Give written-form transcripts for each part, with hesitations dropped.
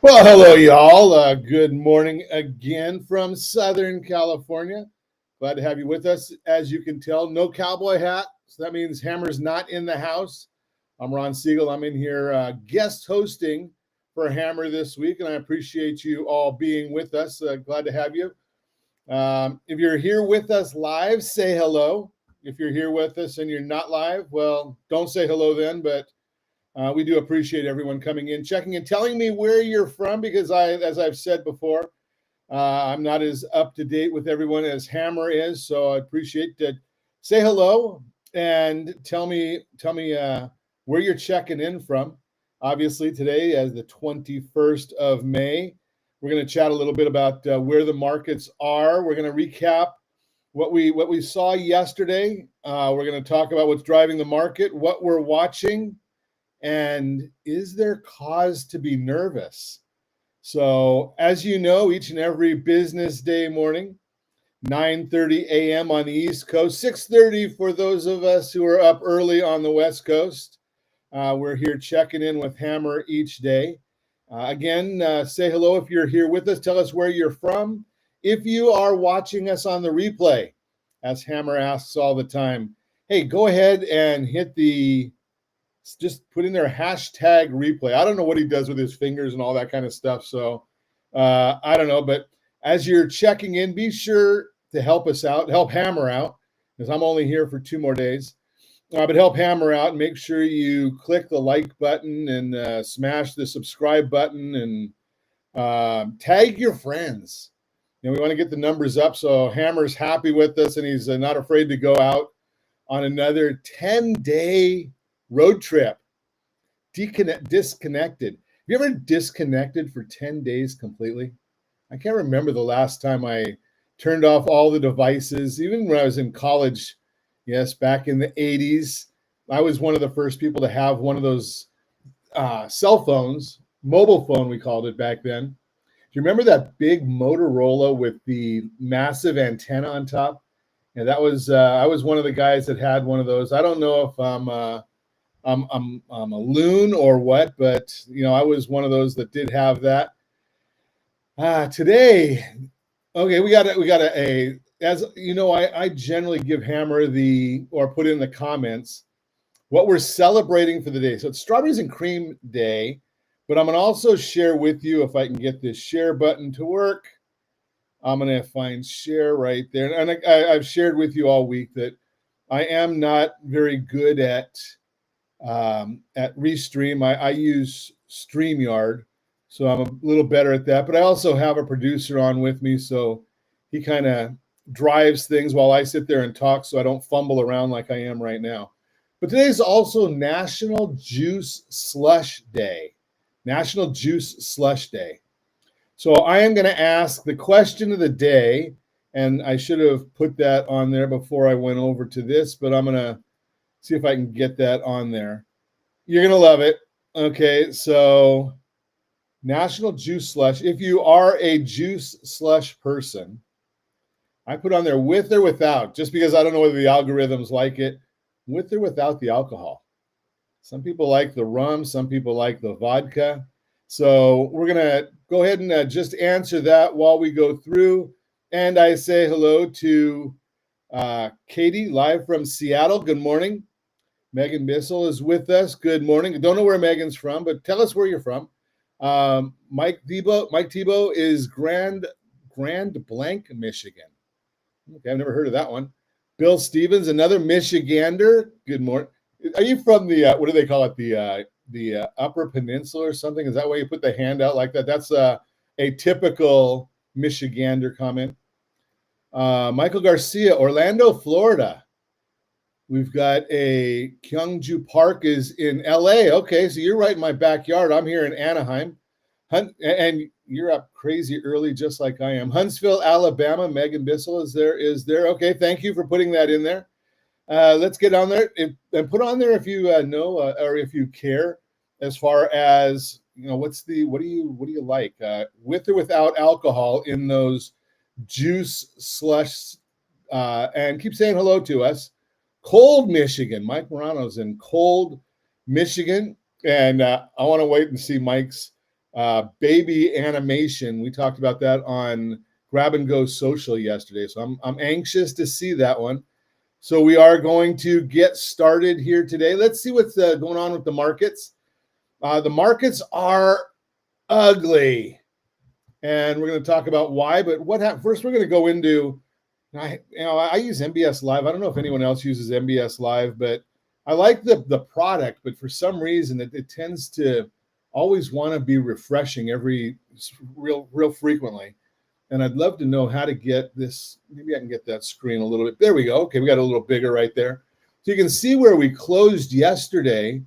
Well, hello, y'all. Good morning again from Southern California. Glad to have you with us. As you can tell, no cowboy hat. So that means Hammer's not in the house. I'm Ron Siegel. I'm in here guest hosting for Hammer this week, and I appreciate you all being with us. Glad to have you. If you're here with us live, say hello. If you're here with us and you're not live, well, don't say hello then, but we do appreciate everyone coming in, checking in, telling me where you're from, because as I've said before, I'm not as up to date with everyone as Hammer is. So I appreciate that. Say hello and tell me where you're checking in from. Obviously, today, as the 21st of May, we're going to chat a little bit about where the markets are. We're going to recap what we saw yesterday. We're going to talk about what's driving the market, what we're watching, and is there cause to be nervous? So, as you know, each and every business day morning, 9:30 a.m. on the East Coast, 6:30 for those of us who are up early on the West Coast. We're here checking in with Hammer each day. Again, say hello if you're here with us. Tell us where you're from. If you are watching us on the replay, as Hammer asks all the time, hey, go ahead and just put in their hashtag replay. I don't know what he does with his fingers and all that kind of stuff. So I don't know. But as you're checking in, be sure to help us out, help Hammer out, because I'm only here for 2 more days. But help Hammer out and make sure you click the like button and smash the subscribe button and tag your friends. We want to get the numbers up. So Hammer's happy with us and he's not afraid to go out on another 10-day road trip. Disconnected. Have you ever disconnected for 10 days completely? I can't remember the last time I turned off all the devices, even when I was in college. Yes, back in the 80s, I was one of the first people to have one of those cell phones, mobile phone we called it back then. Do you remember that big Motorola with the massive antenna on top? Yeah, that was I was one of the guys that had one of those. I don't know if I'm a loon or what, but I was one of those that did have that. Today, okay, we got a as you know, I generally give Hammer or put in the comments what we're celebrating for the day. So it's Strawberries and Cream Day, but I'm gonna also share with you, if I can get this share button to work. I'm gonna find share right there, and I've shared with you all week that I am not very good at Restream. I use StreamYard, so I'm a little better at that. But I also have a producer on with me, so he kind of drives things while I sit there and talk, so I don't fumble around like I am right now. But today's also National Juice Slush Day. National Juice Slush Day. So I am going to ask the question of the day, and I should have put that on there before I went over to this, but I'm going to see if I can get that on there. You're going to love it. Okay, so National Juice Slush. If you are a juice slush person, I put on there with or without, just because I don't know whether the algorithms like it, with or without the alcohol. Some people like the rum, some people like the vodka. So we're going to go ahead and just answer that while we go through. And I say hello to Katie, live from Seattle. Good morning. Megan Bissell is with us. Good morning. I don't know where Megan's from, but tell us where you're from. Mike Tebow is Grand Blanc, Michigan. Okay, I've never heard of that one. Bill Stevens, another Michigander. Good morning. Are you from the what do they call it? The Upper Peninsula or something? Is that why you put the hand out like that? That's a typical Michigander comment. Michael Garcia, Orlando, Florida. We've got a Kyungju Park is in LA. Okay, so you're right in my backyard. I'm here in Anaheim. And you're up crazy early, just like I am. Huntsville, Alabama. Megan Bissell is there. Okay, thank you for putting that in there. Let's get on there and put on there if you know or if you care, as far as what do you like with or without alcohol in those juice slush, and keep saying hello to us. Cold Michigan. Mike Morano's in Cold Michigan, and I want to wait and see Mike's baby animation. We talked about that on Grab and Go Social yesterday. So I'm anxious to see that one. So we are going to get started here today. Let's see what's going on with the markets. The markets are ugly, and we're going to talk about why. But what happened first? We're going to go into. I use MBS Live. I don't know if anyone else uses MBS Live, but I like the product. But for some reason, it tends to always want to be refreshing real frequently. And I'd love to know how to get this. Maybe I can get that screen a little bit. There we go. Okay, we got a little bigger right there. So you can see where we closed yesterday,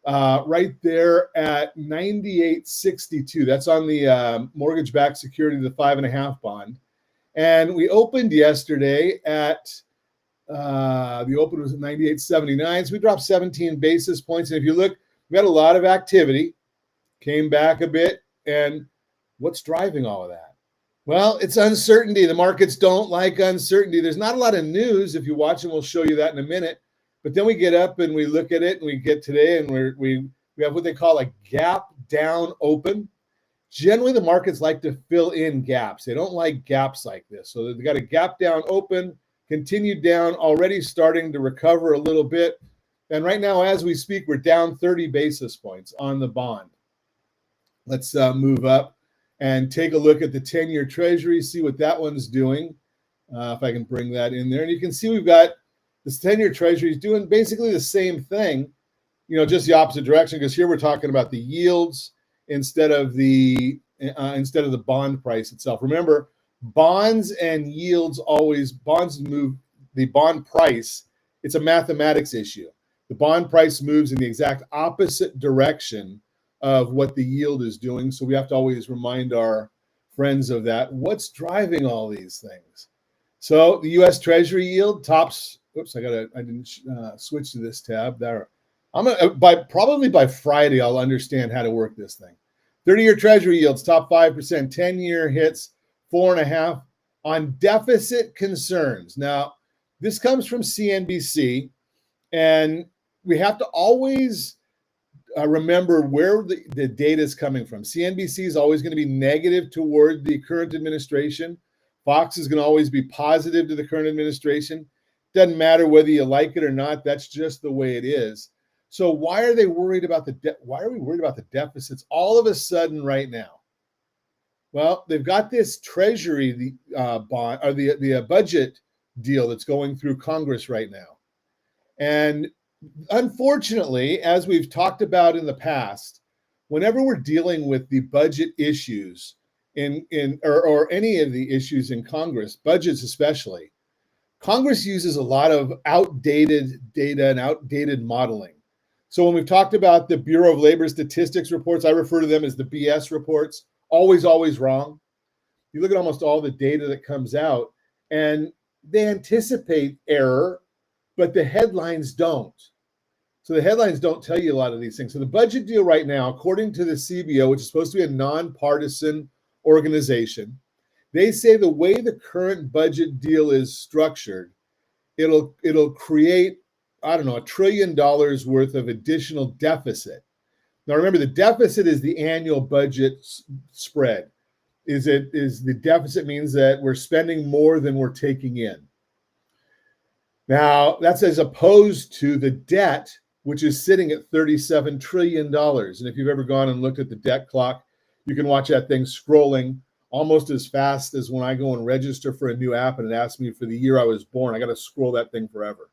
right there at 98.62. That's on the mortgage-backed security, the 5.5 bond. And we opened yesterday at, the open was at 98.79. So we dropped 17 basis points. And if you look, we had a lot of activity, came back a bit. And what's driving all of that? Well, it's uncertainty. The markets don't like uncertainty. There's not a lot of news. If you watch, and we'll show you that in a minute. But then we get up and we look at it, and we get today, and we have what they call a gap down open. Generally, the markets like to fill in gaps. They don't like gaps like this. So they've got a gap down open, continued down, already starting to recover a little bit. And right now, as we speak, we're down 30 basis points on the bond. Let's move up and take a look at the 10-year Treasury, see what that one's doing, if I can bring that in there. And you can see we've got this 10-year Treasury is doing basically the same thing, just the opposite direction, because here we're talking about the yields instead of the bond price itself. Remember, bonds and yields bonds move, the bond price, it's a mathematics issue. The bond price moves in the exact opposite direction of what the yield is doing. So we have to always remind our friends of that. What's driving all these things? So the U.S. Treasury yield tops. Oops, I didn't switch to this tab there. Probably by Friday, I'll understand how to work this thing. 30-year Treasury yields top 5%, 10-year hits 4.5 on deficit concerns. Now, this comes from CNBC, and we have to always remember where the data is coming from. CNBC is always going to be negative toward the current administration. Fox is going to always be positive to the current administration. Doesn't matter whether you like it or not. That's just the way it is. So why are they worried about why are we worried about the deficits all of a sudden right now? Well, they've got this Treasury bond or the budget deal that's going through Congress right now, and unfortunately, as we've talked about in the past, whenever we're dealing with the budget issues or any of the issues in Congress, budgets especially, Congress uses a lot of outdated data and outdated modeling. So when we've talked about the Bureau of Labor Statistics reports, I refer to them as the BS reports, always wrong. You look at almost all the data that comes out, and they anticipate error, but the headlines don't. So the headlines don't tell you a lot of these things. So the budget deal right now, according to the CBO, which is supposed to be a nonpartisan organization, they say the way the current budget deal is structured, it'll create, $1 trillion worth of additional deficit. Now remember, the deficit is the annual budget spread. Is the deficit means that we're spending more than we're taking in. Now that's as opposed to the debt, which is sitting at $37 trillion. And if you've ever gone and looked at the debt clock, you can watch that thing scrolling almost as fast as when I go and register for a new app and it asks me for the year I was born. I got to scroll that thing forever.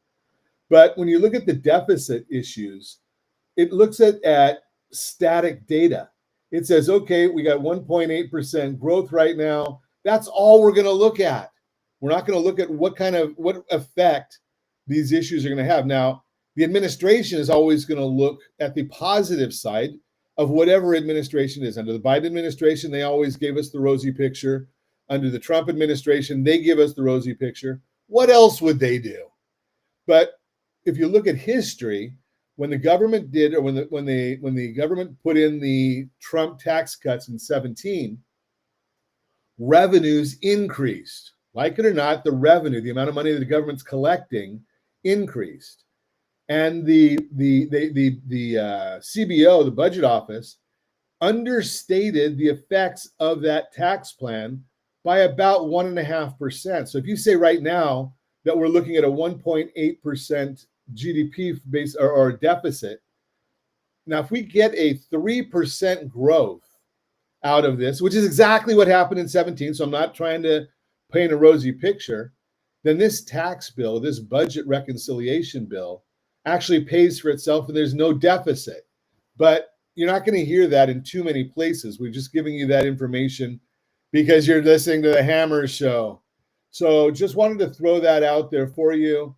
But when you look at the deficit issues, it looks at static data. It says, okay, we got 1.8% growth right now. That's all we're going to look at. We're not going to look at what effect these issues are going to have. Now, the administration is always going to look at the positive side of whatever administration is. Under the Biden administration, they always gave us the rosy picture. Under the Trump administration, they give us the rosy picture. What else would they do? But if you look at history, when the government did, or when the government put in the Trump tax cuts in 2017, revenues increased. Like it or not, the revenue, the amount of money that the government's collecting, increased. And the CBO, the budget office, understated the effects of that tax plan by about 1.5%. So if you say right now that we're looking at a 1.8% GDP base or deficit, now if we get a 3% growth out of this, which is exactly what happened in 17, so I'm not trying to paint a rosy picture, then this tax bill, this budget reconciliation bill, actually pays for itself and there's no deficit. But you're not going to hear that in too many places. We're just giving you that information because you're listening to the Hammer Show. So just wanted to throw that out there for you.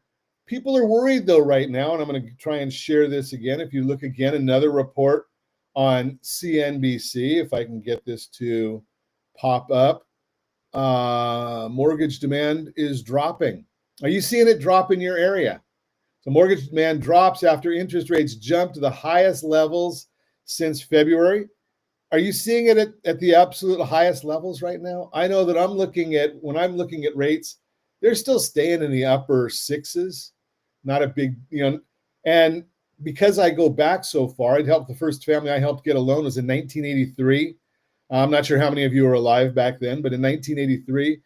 People are worried though right now, and I'm going to try and share this again. If you look again, another report on CNBC, if I can get this to pop up, mortgage demand is dropping. Are you seeing it drop in your area? So mortgage demand drops after interest rates jump to the highest levels since February. Are you seeing it at the absolute highest levels right now? I know that when I'm looking at rates, they're still staying in the upper sixes, not a big, and because I go back so far, the first family I helped get a loan was in 1983. I'm not sure how many of you were alive back then, but in 1983,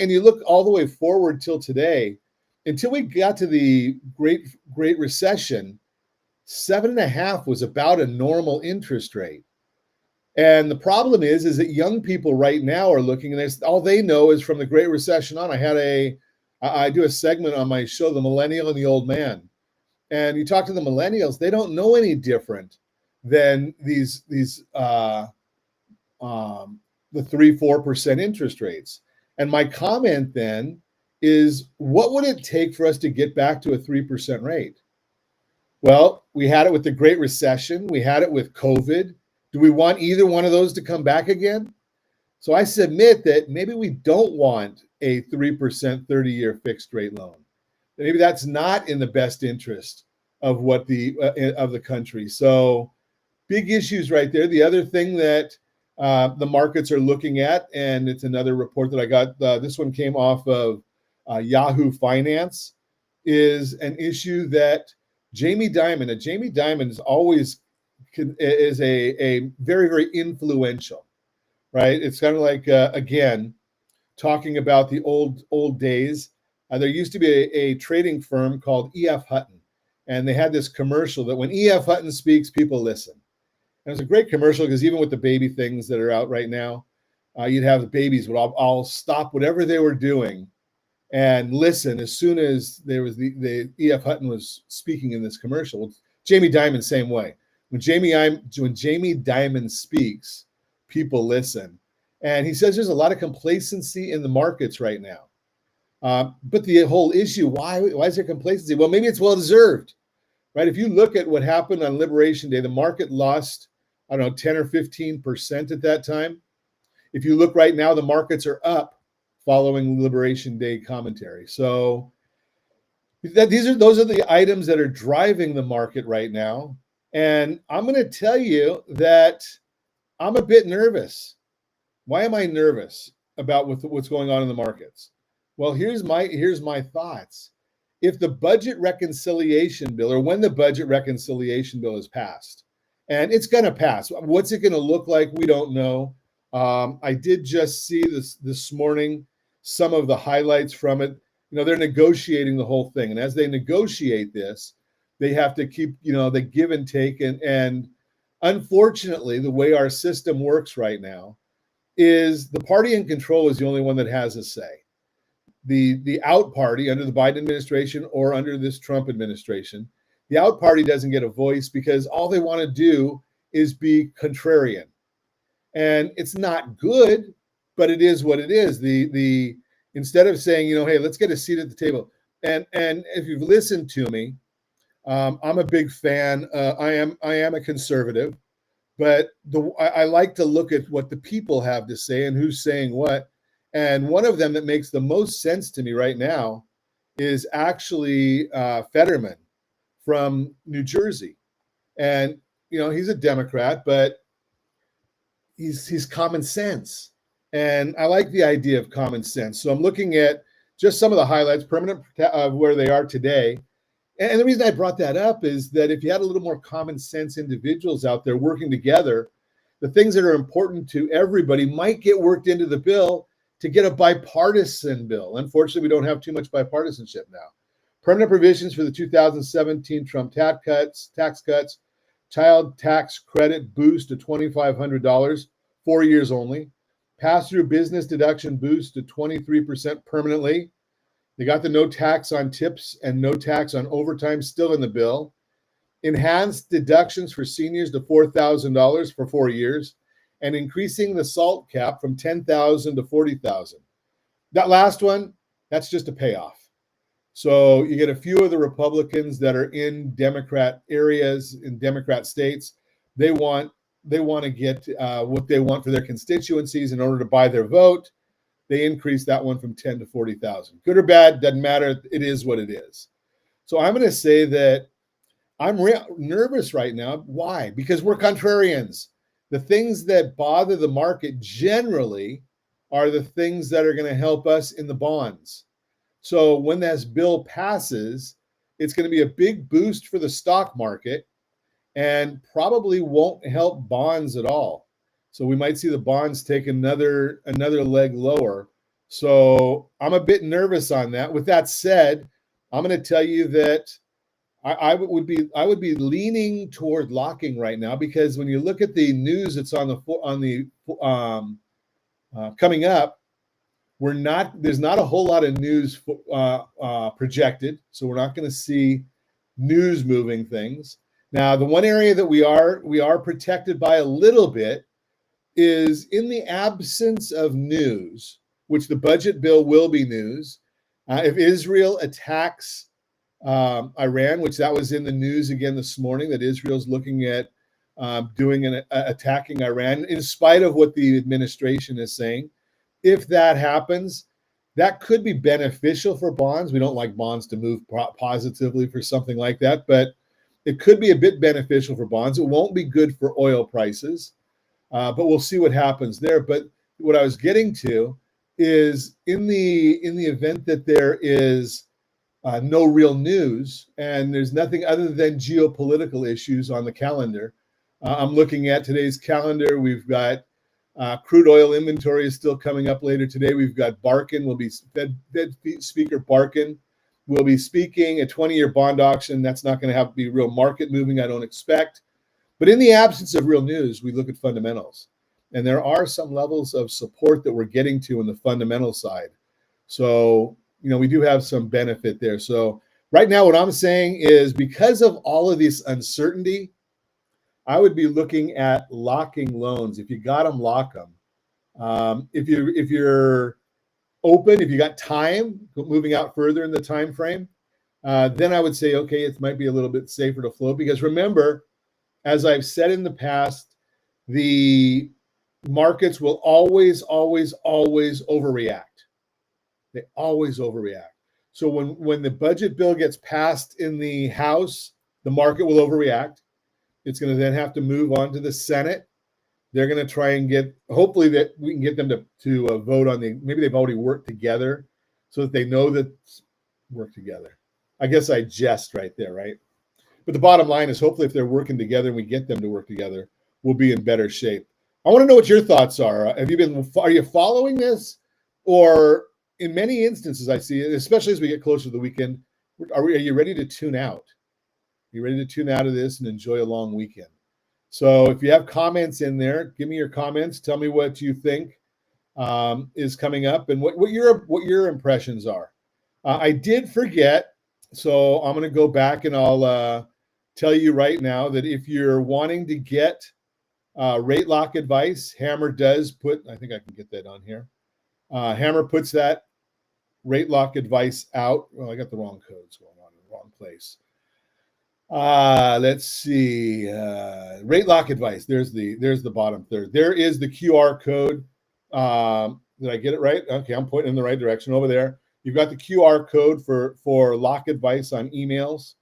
and you look all the way forward till today, until we got to the Great Recession, 7.5 was about a normal interest rate. And the problem is that young people right now are looking, and all they know is from the Great Recession on. I do a segment on my show, The Millennial and the Old Man. And you talk to the millennials, they don't know any different than the 3-4% interest rates. And my comment then is, what would it take for us to get back to a 3% rate? Well, we had it with the Great Recession. We had it with COVID. Do we want either one of those to come back again? So I submit that maybe we don't want a 3% 30-year fixed rate loan. Maybe that's not in the best interest of the country. So big issues right there. The other thing that the markets are looking at, and it's another report that I got, this one came off of Yahoo Finance, is an issue that Jamie Dimon is always a very, very influential, right? It's kind of like, again, talking about the old days. There used to be a trading firm called E.F. Hutton, and they had this commercial that when E.F. Hutton speaks, people listen. And it was a great commercial because even with the baby things that are out right now, you'd have the babies would all stop whatever they were doing and listen as soon as there was the E.F. Hutton was speaking in this commercial. Well, Jamie Dimon, same way. When Jamie Dimon speaks, people listen. And he says there's a lot of complacency in the markets right now. But the whole issue, why is there complacency? Well, maybe it's well-deserved, right? If you look at what happened on Liberation Day, the market lost, 10 or 15% at that time. If you look right now, the markets are up following Liberation Day commentary. So those are the items that are driving the market right now. And I'm going to tell you that I'm a bit nervous. Why am I nervous about what's going on in the markets? Well, here's my thoughts. If the budget reconciliation bill, or when the budget reconciliation bill is passed, and it's going to pass, what's it going to look like? We don't know. I did just see this morning some of the highlights from it. They're negotiating the whole thing, and as they negotiate this, they have to keep, the give and take, and unfortunately, the way our system works right now is the party in control is the only one that has a say. The out party under the Biden administration or under this Trump administration, the out party doesn't get a voice because all they want to do is be contrarian. And it's not good, but it is what it is. The instead of saying, hey, let's get a seat at the table. And if you've listened to me, I'm a big fan. I am a conservative, but I like to look at what the people have to say and who's saying what. And one of them that makes the most sense to me right now is actually Fetterman from New Jersey. And, he's a Democrat, but he's common sense. And I like the idea of common sense. So I'm looking at just some of the highlights, permanent of where they are today. And the reason I brought that up is that if you had a little more common sense individuals out there working together, the things that are important to everybody might get worked into the bill to get a bipartisan bill. Unfortunately, we don't have too much bipartisanship now. Permanent provisions for the 2017 Trump tax cuts, child tax credit boost to $2,500, 4 years only. Pass-through business deduction boost to 23% permanently. They got the no tax on tips and no tax on overtime still in the bill. Enhanced deductions for seniors to $4,000 for 4 years, and increasing the SALT cap from $10,000 to $40,000. That last one, that's just a payoff. So you get a few of the Republicans that are in Democrat areas, in Democrat states. They want to get what they want for their constituencies in order to buy their vote. They increase that one from 10 to 40,000. Good or bad, doesn't matter. It is what it is. So I'm going to say that I'm nervous right now. Why? Because we're contrarians. The things that bother the market generally are the things that are going to help us in the bonds. So when this bill passes, it's going to be a big boost for the stock market and probably won't help bonds at all. So we might see the bonds take another leg lower. So I'm a bit nervous on that. With that said, I'm going to tell you that I would be leaning toward locking right now, because when you look at the news that's on the coming up, there's not a whole lot of news projected, so we're not going to see news moving things. Now, the one area that we are protected by a little bit is in the absence of news, which the budget bill will be news. If Israel attacks Iran, which that was in the news again this morning, that Israel's looking at attacking Iran, in spite of what the administration is saying. If that happens, that could be beneficial for bonds. We don't like bonds to move positively for something like that, but it could be a bit beneficial for bonds. It won't be good for oil prices, but we'll see what happens there. But what I was getting to is in the event that there is no real news and there's nothing other than geopolitical issues on the calendar. I'm looking at today's calendar. We've got crude oil inventory is still coming up later today. We've got Barkin, Fed Speaker Barkin will be speaking, a 20-year bond auction. That's not going to have to be real market moving, I don't expect. But in the absence of real news, we look at fundamentals. And there are some levels of support that we're getting to in the fundamental side. So, we do have some benefit there. So right now, what I'm saying is, because of all of this uncertainty, I would be looking at locking loans. If you got them, lock them. If you're open, if you got time, moving out further in the time frame, then I would say, okay, it might be a little bit safer to float. Because remember, as I've said in the past, the markets will always overreact. They always overreact. So when the budget bill gets passed in the House, the market will overreact. It's going to then have to move on to the Senate. They're going to try and hopefully that we can get them to vote on maybe they've already worked together so that they know that work together. I guess I jest right there, right? But the bottom line is, hopefully if they're working together and we get them to work together, we'll be in better shape. I want to know what your thoughts are. Are you following this? Or in many instances, I see, especially as we get closer to the weekend, are you ready to tune out? Are you ready to tune out of this and enjoy a long weekend? So if you have comments in there, give me your comments. Tell me what you think is coming up and what your impressions are. I did forget, so I'm going to go back and I'll tell you right now that if you're wanting to get rate lock advice, Hammer does put, I think I can get that on here. Hammer puts that rate lock advice out. Well, I got the wrong codes going on in the wrong place. Let's see. Rate lock advice. There's the bottom third. There is the QR code. Did I get it right? Okay, I'm pointing in the right direction over there. You've got the QR code for lock advice on emails.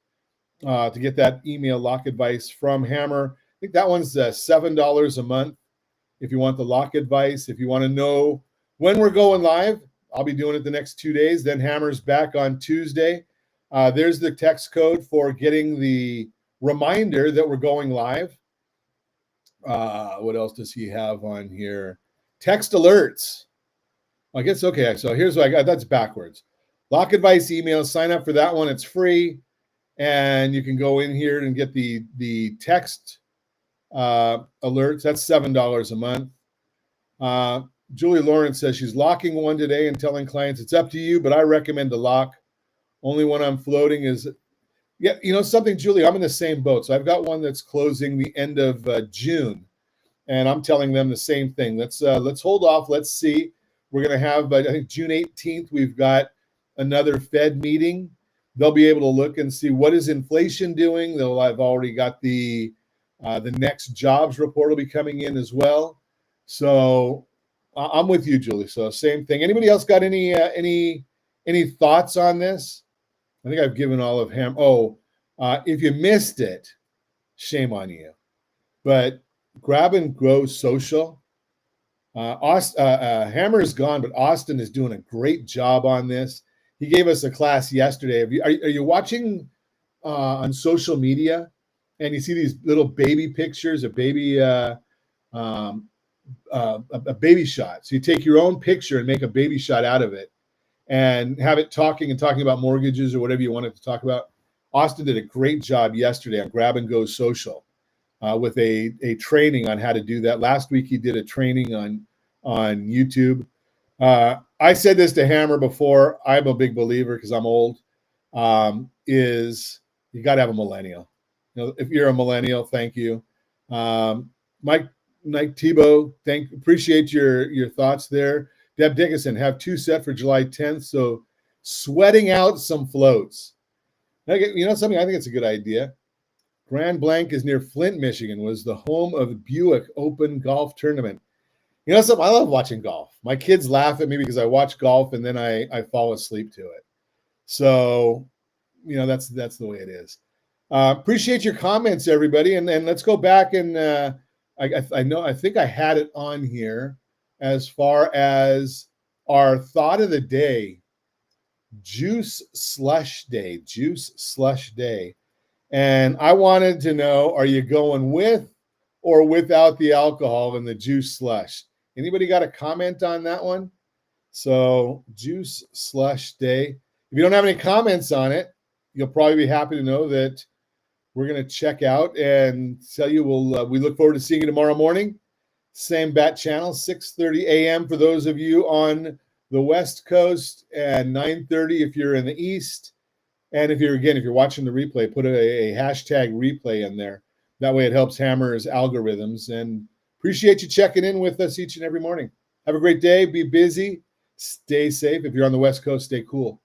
To get that email lock advice from Hammer. I think that one's $7 a month if you want the lock advice. If you want to know when we're going live, I'll be doing it the next 2 days. Then Hammer's back on Tuesday. There's the text code for getting the reminder that we're going live. What else does he have on here? Text alerts. I guess, okay, so here's what I got. That's backwards. Lock advice email. Sign up for that one. It's free. And you can go in here and get the text alerts. That's $7 a month. Julie Lawrence says she's locking one today and telling clients it's up to you, but I recommend a lock. Only one I'm floating is, yeah, you know something, Julie, I'm in the same boat. So I've got one that's closing the end of June, and I'm telling them the same thing. Let's hold off. Let's see. We're going to have, I think, June 18th, we've got another Fed meeting. They'll be able to look and see what is inflation doing. They'll have already got the next jobs report will be coming in as well. So I'm with you, Julie. So same thing. Anybody else got any thoughts on this? I think I've given all of him. If you missed it, shame on you. But Grab and Go Social. Hammer is gone, but Austin is doing a great job on this. He gave us a class yesterday. Are you watching on social media, and you see these little baby pictures, a baby shot? So you take your own picture and make a baby shot out of it, and have it talking about mortgages or whatever you want it to talk about. Austin did a great job yesterday on Grab and Go Social with a training on how to do that. Last week he did a training on YouTube. I said this to Hammer before. I'm a big believer because I'm old. Is you got to have a millennial. You know, if you're a millennial, thank you, Mike Tebow. Appreciate your thoughts there. Deb Dickinson, have 2 set for July 10th. So sweating out some floats. You know something? I think it's a good idea. Grand Blanc is near Flint, Michigan. Was the home of the Buick Open Golf Tournament. You know something? I love watching golf. My kids laugh at me because I watch golf and then I fall asleep to it. So, you know, that's the way it is. Appreciate your comments, everybody. And let's go back and I think I had it on here as far as our thought of the day, juice slush day. And I wanted to know, are you going with or without the alcohol in the juice slush? Anybody got a comment on that one? So juice slush day. If you don't have any comments on it, you'll probably be happy to know that we're going to check out and tell you we look forward to seeing you tomorrow morning. Same bat channel, 6:30 a.m. for those of you on the West Coast, and 9:30 if you're in the East. And if you're watching the replay, put a hashtag replay in there. That way it helps Hammer's algorithms. And appreciate you checking in with us each and every morning. Have a great day. Be busy. Stay safe. If you're on the West Coast, stay cool.